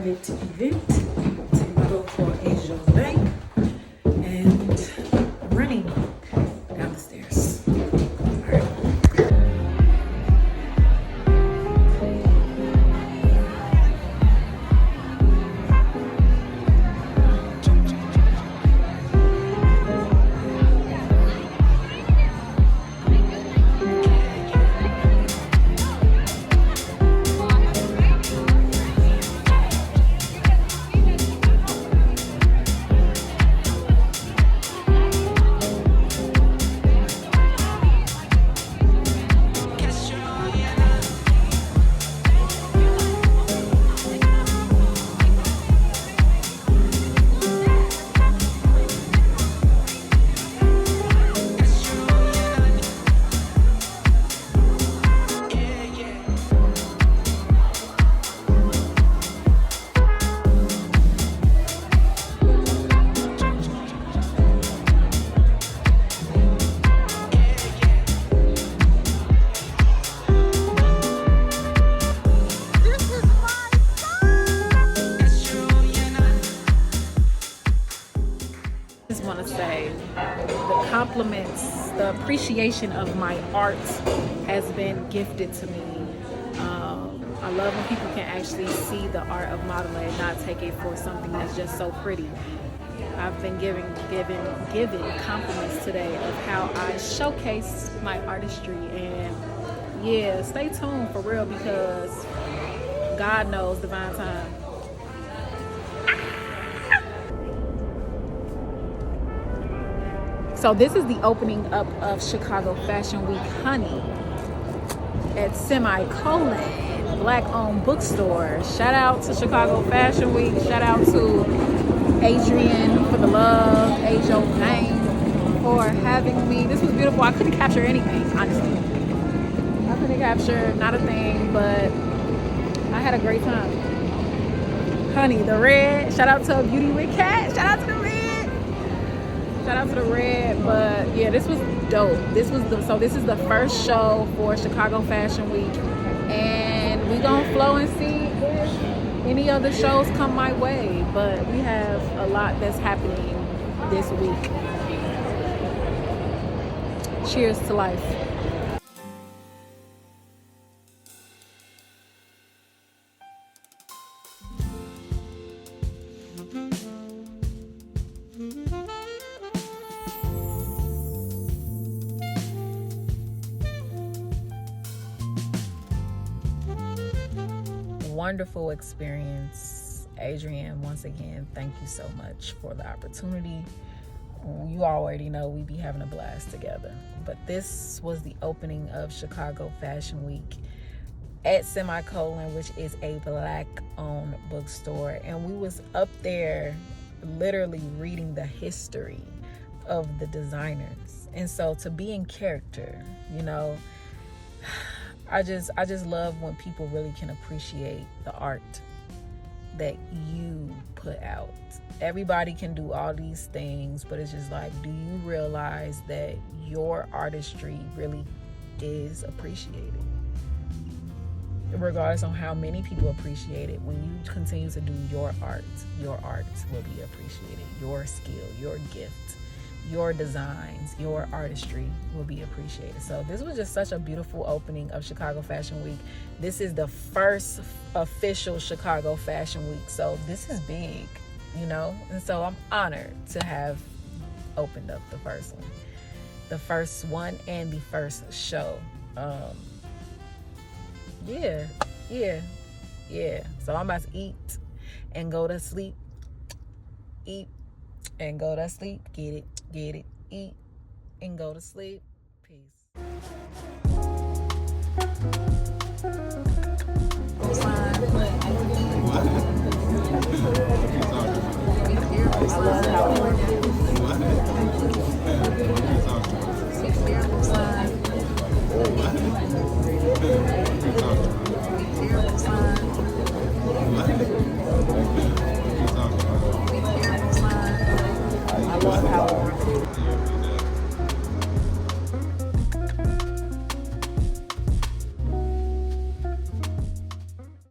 private event for AJOVANG, and I'm running down the stairs. All right. Want to say the compliments, the appreciation of my art has been gifted to me. I love when people can actually see the art of modeling and not take it for something that's just so pretty. I've been given compliments today of how I showcase my artistry, and yeah, stay tuned for real, because God knows divine time. So this is the opening up of Chicago Fashion Week Honey at Semicolon, Black-owned bookstore. Shout out to Chicago Fashion Week. Shout out to Adrian for the love, AJOVANG for having me. This was beautiful. I couldn't capture anything, honestly. I couldn't capture not a thing, but I had a great time. Honey, the red. Shout out to Beauty with Cat. Shout out to the red. Shout out to the red. But yeah, this was dope. This is the first show for Chicago Fashion Week, and we gonna flow and see if any other shows come my way. But we have a lot that's happening this week. Cheers to life. Wonderful experience. Adrian, once again, thank you so much for the opportunity. You already know we be having a blast together. But this was the opening of Chicago Fashion Week at Semicolon, which is a Black-owned bookstore. And we was up there literally reading the history of the designers. And so to be in character, you know, I just love when people really can appreciate the art that you put out. Everybody can do all these things, but it's just like, do you realize that your artistry really is appreciated? Regardless on how many people appreciate it, when you continue to do your art will be appreciated. Your skill, your gift, your designs, your artistry will be appreciated. So this was just such a beautiful opening of Chicago Fashion Week. This is the first official Chicago Fashion Week, so this is big, you know? And so I'm honored to have opened up the first one and the first show. Yeah. So I'm about to eat and go to sleep. Eat and go to sleep. Get it, eat and go to sleep. Peace.